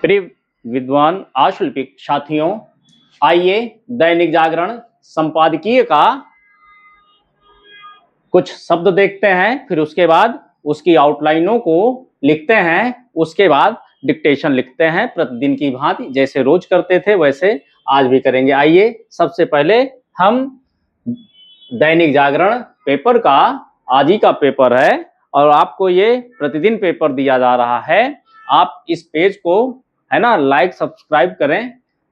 प्रिय विद्वान आशुल्पिक साथियों, आइए दैनिक जागरण संपादकीय का कुछ शब्द देखते हैं, फिर उसके बाद उसकी आउटलाइनों को लिखते हैं, उसके बाद डिक्टेशन लिखते हैं। प्रतिदिन की भांति जैसे रोज करते थे वैसे आज भी करेंगे। आइए सबसे पहले हम दैनिक जागरण पेपर का, आज ही का पेपर है और आपको ये प्रतिदिन पेपर दिया जा रहा है। आप इस पेज को है ना लाइक सब्सक्राइब करें,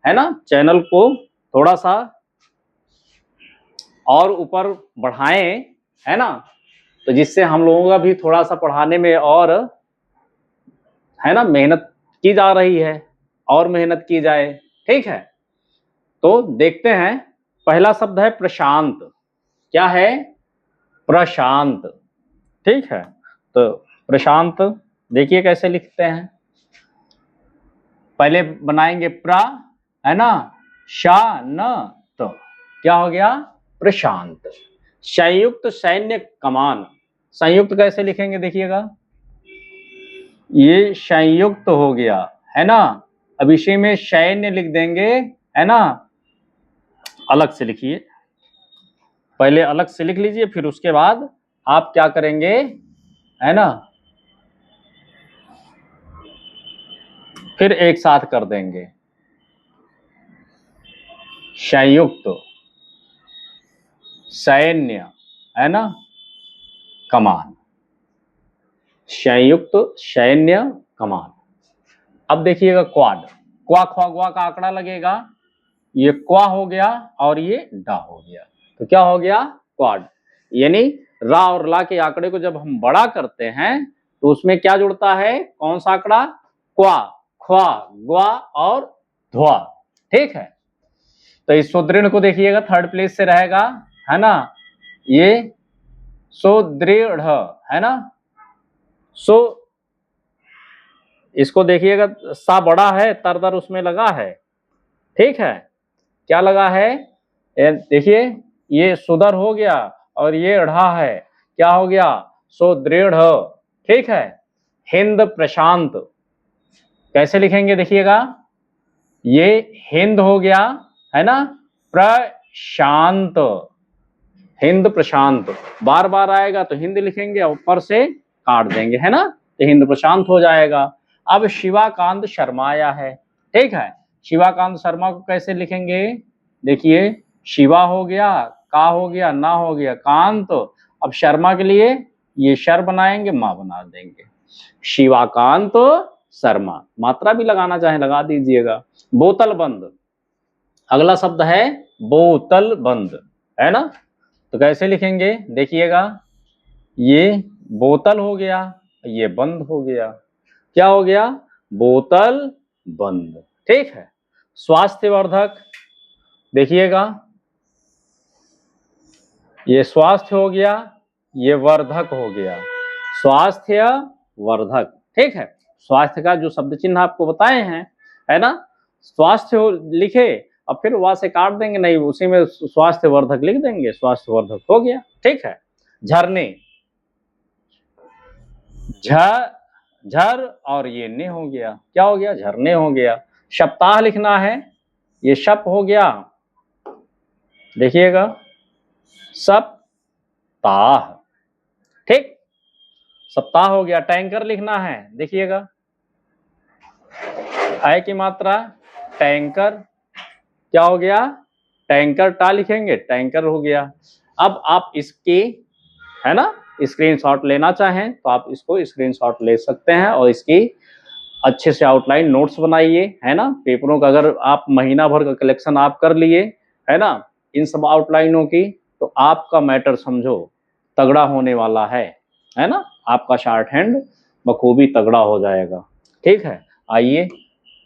है ना, चैनल को थोड़ा सा और ऊपर बढ़ाएं, है ना, तो जिससे हम लोगों का भी थोड़ा सा पढ़ाने में और है ना मेहनत की जा रही है, और मेहनत की जाए। ठीक है, तो देखते हैं। पहला शब्द है प्रशांत। क्या है? प्रशांत। ठीक है, तो प्रशांत देखिए कैसे लिखते हैं। पहले बनाएंगे प्र, है ना, शा न, तो क्या हो गया? प्रशांत। संयुक्त सैन्य कमान। संयुक्त कैसे लिखेंगे देखिएगा, ये संयुक्त हो गया, है ना। अब इसी में सैन्य लिख देंगे, है ना। अलग से लिखिए, पहले अलग से लिख लीजिए, फिर उसके बाद आप क्या करेंगे, है ना, फिर एक साथ कर देंगे। संयुक्त सैन्य, है ना, कमान। संयुक्त सैन्य कमान। अब देखिएगा क्वाड। क्वा ख्वा ग्वा का आंकड़ा लगेगा, ये क्वा हो गया और ये डा हो गया, तो क्या हो गया? क्वाड। यानी रा और ला के आंकड़े को जब हम बड़ा करते हैं तो उसमें क्या जुड़ता है? कौन सा आंकड़ा? क्वा, ख्वा, ग्वा और ध्वा। ठीक है, तो इस सुदृढ़ को देखिएगा थर्ड प्लेस से रहेगा, है ना, ये सुदृढ़, है ना। सो इसको देखिएगा, सा बड़ा है, तरदर उसमें लगा है। ठीक है, क्या लगा है? देखिए ये सुदर हो गया और ये अढ़ा है, क्या हो गया? सुदृढ़। ठीक है, हिंद प्रशांत कैसे लिखेंगे देखिएगा, ये हिंद हो गया, है ना, प्रशांत। हिंद प्रशांत बार बार आएगा तो हिंद लिखेंगे, ऊपर से काट देंगे, है ना, तो हिंद प्रशांत हो जाएगा। अब शिवाकांत शर्मा आया है। ठीक है, शिवाकांत शर्मा को कैसे लिखेंगे? देखिए शिवा हो गया, का हो गया, ना हो गया, कांत। अब शर्मा के लिए ये शर बनाएंगे, मां बना देंगे, शिवाकांत शर्मा। मात्रा भी लगाना चाहे लगा दीजिएगा। बोतल बंद, अगला शब्द है बोतल बंद, है ना, तो कैसे लिखेंगे देखिएगा, ये बोतल हो गया, ये बंद हो गया, क्या हो गया? बोतल बंद। ठीक है, स्वास्थ्यवर्धक देखिएगा, ये स्वास्थ्य हो गया, ये वर्धक हो गया, स्वास्थ्य वर्धक। ठीक है, स्वास्थ्य का जो शब्द चिन्ह आपको बताए हैं, है ना, स्वास्थ्य लिखे और फिर वहां से काट देंगे, नहीं उसी में स्वास्थ्य वर्धक लिख देंगे, स्वास्थ्य वर्धक हो गया। ठीक है, झरने, झर और ये ने हो गया, क्या हो गया? झरने हो गया। सप्ताह लिखना है, ये शप हो गया, देखिएगा सप्ताह। ठीक, सप्ताह हो गया। टैंकर लिखना है, देखिएगा आय की मात्रा टैंकर, क्या हो गया? टैंकर, टा लिखेंगे, टैंकर हो गया। अब आप इसकी, है ना, स्क्रीनशॉट लेना चाहें तो आप इसको स्क्रीनशॉट ले सकते हैं और इसकी अच्छे से आउटलाइन नोट्स बनाइए, है ना। पेपरों का अगर आप महीना भर का कलेक्शन आप कर लिए, है ना, इन सब आउटलाइनों की, तो आपका मैटर समझो तगड़ा होने वाला है ना, आपका शॉर्ट हैंड बखूबी तगड़ा हो जाएगा। ठीक है, आइए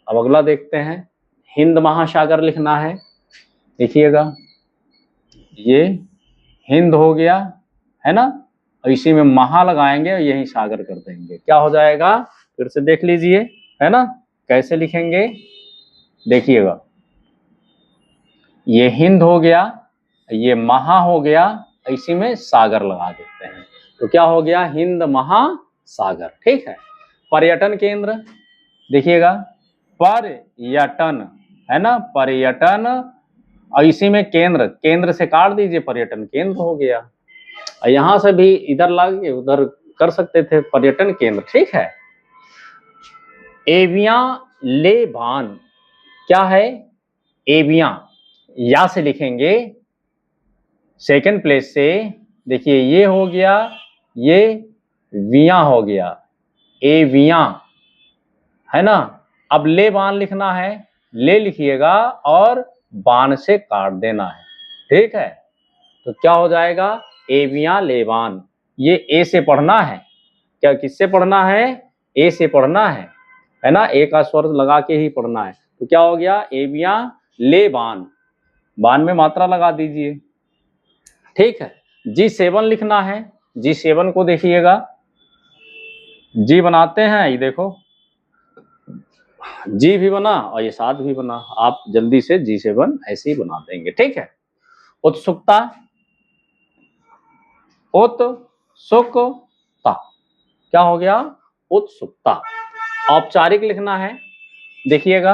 अब अगला देखते हैं। हिंद महासागर लिखना है, देखिएगा ये हिंद हो गया, है ना, और इसी में महा लगाएंगे और यही सागर कर देंगे, क्या हो जाएगा? फिर से देख लीजिए, है ना, कैसे लिखेंगे देखिएगा, ये हिंद हो गया, ये महा हो गया, इसी में सागर लगा देते हैं, तो क्या हो गया? हिंद महासागर। ठीक है, पर्यटन केंद्र देखिएगा, पर्यटन, है ना, पर्यटन। और इसी में केंद्र, केंद्र से काट दीजिए, पर्यटन केंद्र हो गया। यहां से भी इधर लाके उधर कर सकते थे, पर्यटन केंद्र, ठीक है। एविया ले बान, क्या है, एविया, या से लिखेंगे सेकंड प्लेस से। देखिए ये हो गया, ये विया हो गया, एविया, है ना। अब ले बान लिखना है, ले लिखिएगा और बान से काट देना है, ठीक है। तो क्या हो जाएगा, एविया लेवान। ये ए से पढ़ना है, क्या किससे पढ़ना है, ए से पढ़ना है ना, ए का स्वर लगा के ही पढ़ना है। तो क्या हो गया, एविया ले बान, बान में मात्रा लगा दीजिए, ठीक है। G7 लिखना है, G7 को देखिएगा, जी बनाते हैं, ये देखो जी भी बना और ये साथ भी बना, आप जल्दी से G7 ऐसे ही बना देंगे, ठीक है। उत्सुकता, उत्सुकता, क्या हो गया, उत्सुकता। औपचारिक लिखना है, देखिएगा,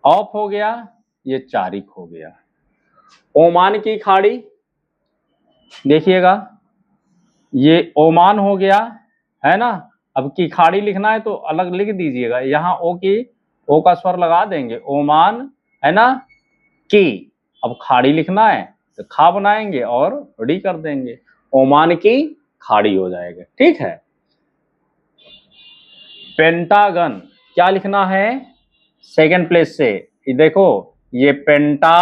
औप हो गया, ये चारिक हो गया। ओमान की खाड़ी, देखिएगा, ये ओमान हो गया, है ना। अब की खाड़ी लिखना है तो अलग लिख दीजिएगा, यहाँ ओ की, ओ का स्वर लगा देंगे, ओमान, है ना, की। अब खाड़ी लिखना है तो खा बनाएंगे और डी कर देंगे, ओमान की खाड़ी हो जाएगा, ठीक है। पेंटागन, क्या लिखना है, सेकंड प्लेस से, ये देखो, ये पेंटा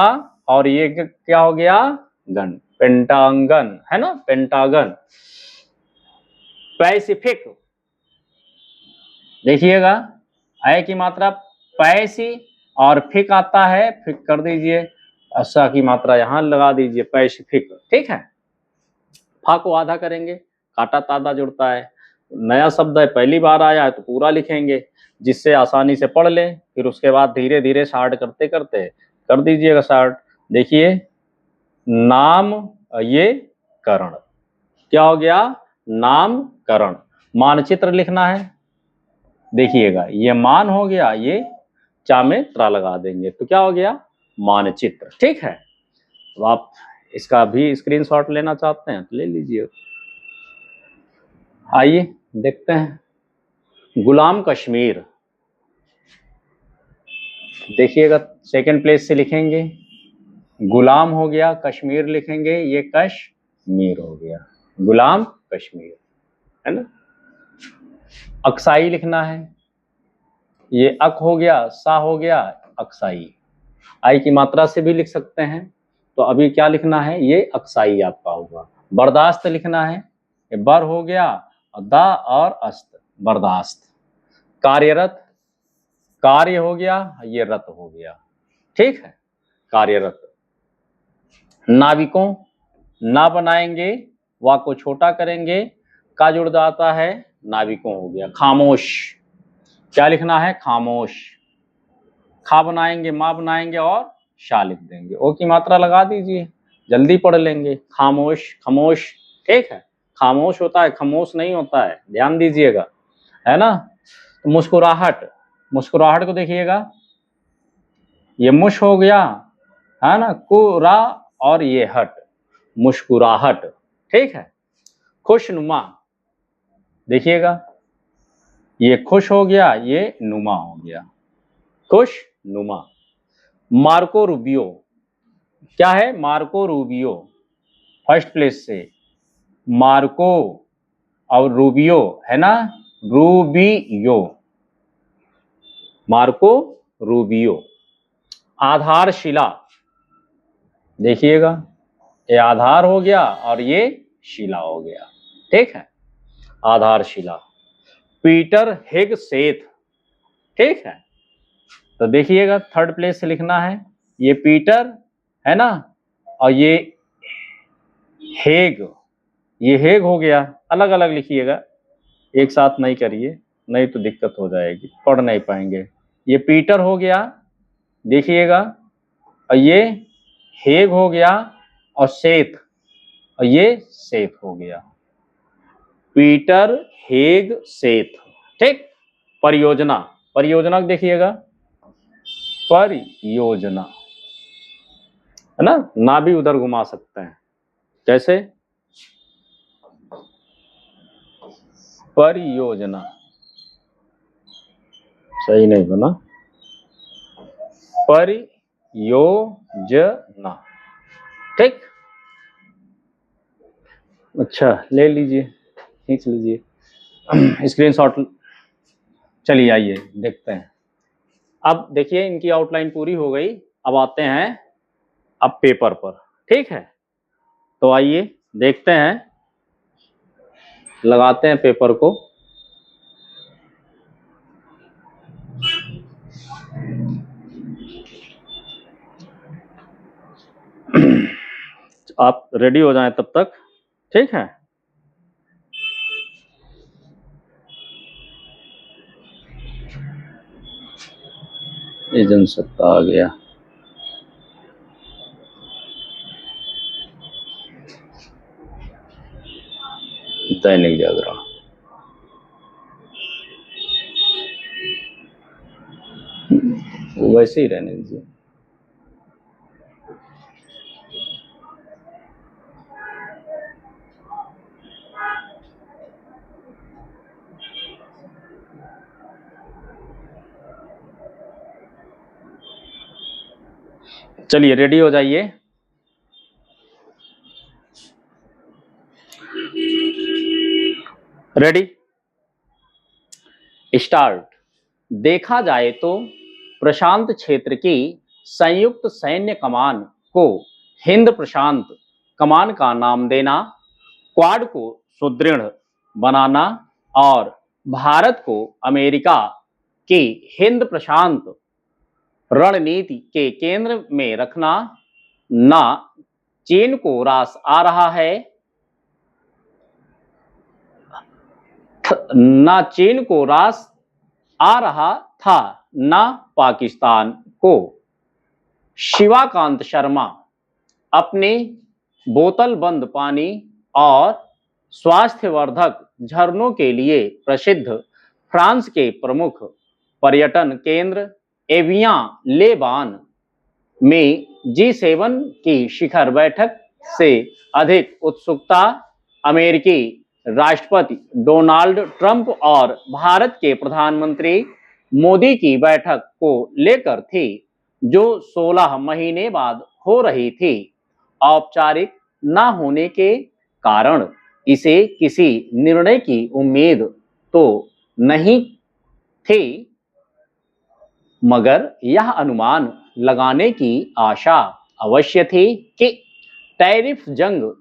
और ये क्या हो गया, गन, पेंटागन, है ना, पेंटागन। पैसिफिक, देखिएगा, ऐ की मात्रा पैसी और फिक आता है, फिक कर दीजिए, असा की मात्रा यहां लगा दीजिए, पैसिफिक, ठीक है। फा को आधा करेंगे, काटा तादा जुड़ता है, नया शब्द है, पहली बार आया है तो पूरा लिखेंगे, जिससे आसानी से पढ़ ले, फिर उसके बाद धीरे धीरे शार्ट करते करते कर दीजिएगा शार्ट। देखिए, नाम, ये करण, क्या हो गया, नामकरण। मानचित्र लिखना है, देखिएगा, ये मान हो गया, ये चा में त्रा लगा देंगे, तो क्या हो गया, मानचित्र, ठीक है। तो आप इसका भी स्क्रीनशॉट लेना चाहते हैं तो ले लीजिए। आइए देखते हैं, गुलाम कश्मीर, देखिएगा, सेकंड प्लेस से लिखेंगे, गुलाम हो गया, कश्मीर लिखेंगे, ये कश्मीर हो गया, गुलाम कश्मीर, है ना। अक्साई लिखना है, ये अक हो गया, सा हो गया, अक्साई, आई की मात्रा से भी लिख सकते हैं। तो अभी क्या लिखना है, ये अक्साई आपका होगा। बर्दाश्त लिखना है, ये बर हो गया, दा और अस्त, बर्दाश्त। कार्यरत, कार्य हो गया, ये रत हो गया, ठीक है, कार्यरत। नाविकों, ना बनाएंगे, वा को छोटा करेंगे, का जुड़ जाता है, नाविकों हो गया। खामोश, क्या लिखना है, खामोश, खा बनाएंगे, माँ बनाएंगे और शा लिख देंगे, ओ की मात्रा लगा दीजिए, जल्दी पढ़ लेंगे। खामोश, खमोश, ठीक है, खामोश होता है, खमोश नहीं होता है, ध्यान दीजिएगा, है ना। तो मुस्कुराहट, मुस्कुराहट को देखिएगा, ये मुश हो गया, है ना, कुरा और ये हट, मुस्कुराहट, ठीक है। खुशनुमा, देखिएगा, ये खुश हो गया, ये नुमा हो गया, खुश नुमा। मार्को रूबियो, क्या है, मार्को रूबियो, फर्स्ट प्लेस से, मार्को और रूबियो, है ना, रूबियो, मार्को रूबियो। आधारशिला, देखिएगा, ये आधार हो गया और ये शिला हो गया, ठीक है, आधारशिला। पीटर हेग सेथ, ठीक है। तो देखिएगा, थर्ड प्लेस से लिखना है, ये पीटर, है ना, और ये हेग, ये हेग हो गया, अलग अलग लिखिएगा, एक साथ नहीं करिए, नहीं तो दिक्कत हो जाएगी, पढ़ नहीं पाएंगे। ये पीटर हो गया, देखिएगा, और ये हेग हो गया, और सेथ, और ये सेथ हो गया, पीटर हेग सेथ, ठीक। परियोजना, परियोजना देखिएगा, परियोजना, है ना भी उधर घुमा सकते हैं, कैसे? परियोजना, सही नहीं बना, परियोजना, ठीक। अच्छा ले लीजिए, खींच लीजिए स्क्रीनशॉट। चलिए आइए देखते हैं। अब देखिए इनकी आउटलाइन पूरी हो गई, अब आते हैं अब पेपर पर, ठीक है। तो आइए देखते हैं, लगाते हैं पेपर को। आप रेडी हो जाएं तब तक, ठीक है। ये जनसत्ता आ गया, दैनिक जागरण, वैसे ही रहने दीजिए। चलिए रेडी हो जाइए। Ready, start. देखा जाए तो प्रशांत क्षेत्र की संयुक्त सैन्य कमान को हिंद प्रशांत कमान का नाम देना, क्वाड को सुदृढ़ बनाना और भारत को अमेरिका की हिंद प्रशांत रणनीति के केंद्र में रखना, ना चीन को रास आ रहा है, ना चीन को रास आ रहा था, ना पाकिस्तान को। शिवाकांत शर्मा अपने बोतल बंद पानी और स्वास्थ्यवर्धक झरनों के लिए प्रसिद्ध फ्रांस के प्रमुख पर्यटन केंद्र एवियां ले बान में G7 की शिखर बैठक से अधिक उत्सुकता अमेरिकी राष्ट्रपति डोनाल्ड ट्रंप और भारत के प्रधानमंत्री मोदी की बैठक को लेकर थी, जो 16 महीने बाद हो रही थी। औपचारिक न होने के कारण इसे किसी निर्णय की उम्मीद तो नहीं थी, मगर यह अनुमान लगाने की आशा अवश्य थी कि टैरिफ जंग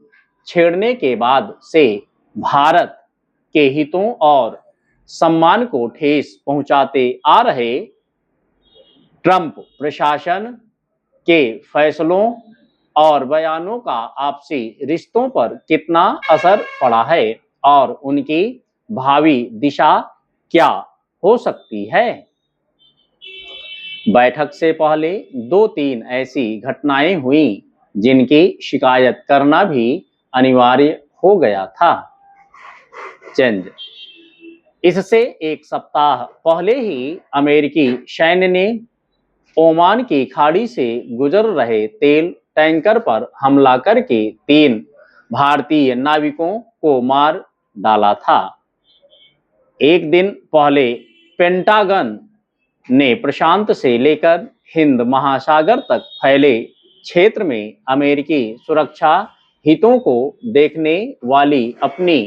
छेड़ने के बाद से भारत के हितों और सम्मान को ठेस पहुंचाते आ रहे ट्रंप प्रशासन के फैसलों और बयानों का आपसी रिश्तों पर कितना असर पड़ा है और उनकी भावी दिशा क्या हो सकती है। बैठक से पहले 2-3 ऐसी घटनाएं हुई जिनकी शिकायत करना भी अनिवार्य हो गया था। चेंज, इससे एक सप्ताह पहले ही अमेरिकी सैन्य ने ओमान की खाड़ी से गुजर रहे तेल टैंकर पर हमला करके 3 भारतीय नाविकों को मार डाला था। एक दिन पहले पेंटागन ने प्रशांत से लेकर हिंद महासागर तक फैले क्षेत्र में अमेरिकी सुरक्षा हितों को देखने वाली अपनी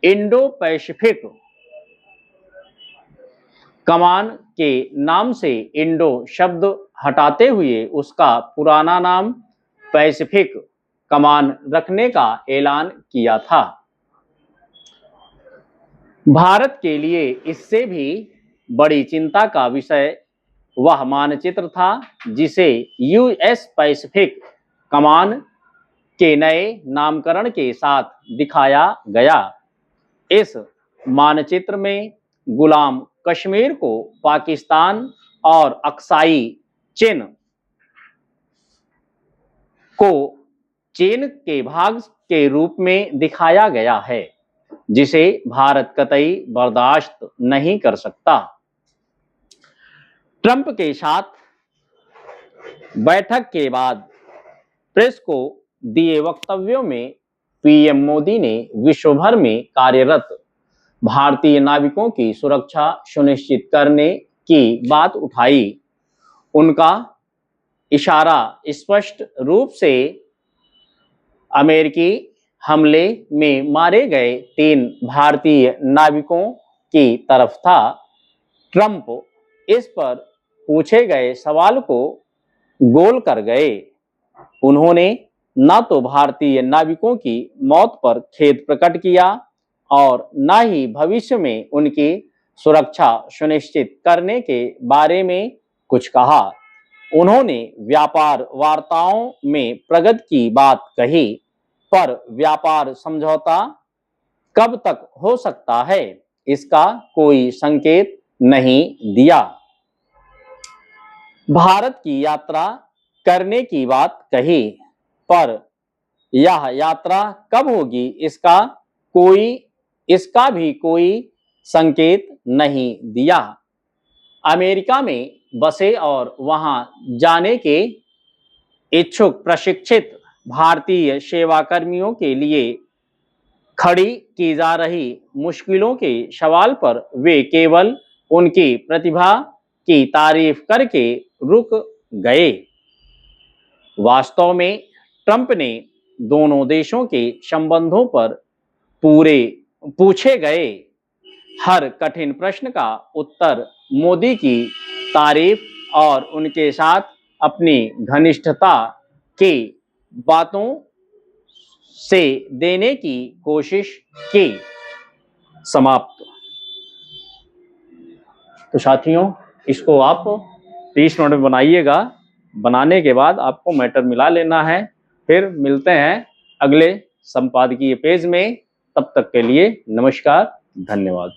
इंडो पैसिफिक कमान के नाम से इंडो शब्द हटाते हुए उसका पुराना नाम पैसिफिक कमान रखने का ऐलान किया था। भारत के लिए इससे भी बड़ी चिंता का विषय वह मानचित्र था जिसे यूएस पैसिफिक कमान के नए नामकरण के साथ दिखाया गया। इस मानचित्र में गुलाम कश्मीर को पाकिस्तान और अक्साई चीन को चीन के भाग के रूप में दिखाया गया है, जिसे भारत कतई बर्दाश्त नहीं कर सकता। ट्रंप के साथ बैठक के बाद प्रेस को दिए वक्तव्यों में पीएम मोदी ने विश्व भर में कार्यरत भारतीय नाविकों की सुरक्षा सुनिश्चित करने की बात उठाई। उनका इशारा स्पष्ट रूप से अमेरिकी हमले में मारे गए 3 भारतीय नाविकों की तरफ था। ट्रंप इस पर पूछे गए सवाल को गोल कर गए। उन्होंने न तो भारतीय नाविकों की मौत पर खेद प्रकट किया और न ही भविष्य में उनकी सुरक्षा सुनिश्चित करने के बारे में कुछ कहा। उन्होंने व्यापार वार्ताओं में प्रगति की बात कही, पर व्यापार समझौता कब तक हो सकता है, इसका कोई संकेत नहीं दिया। भारत की यात्रा करने की बात कही, पर यह यात्रा कब होगी इसका भी कोई संकेत नहीं दिया। अमेरिका में बसे और वहां जाने के इच्छुक प्रशिक्षित भारतीय सेवाकर्मियों के लिए खड़ी की जा रही मुश्किलों के सवाल पर वे केवल उनकी प्रतिभा की तारीफ करके रुक गए। वास्तव में ट्रंप ने दोनों देशों के संबंधों पर पूछे गए हर कठिन प्रश्न का उत्तर मोदी की तारीफ और उनके साथ अपनी घनिष्ठता की बातों से देने की कोशिश की। समाप्त। तो साथियों, इसको आप 30 मिनट में बनाइएगा। बनाने के बाद आपको मैटर मिला लेना है। फिर मिलते हैं अगले संपादकीय पेज में। तब तक के लिए नमस्कार, धन्यवाद।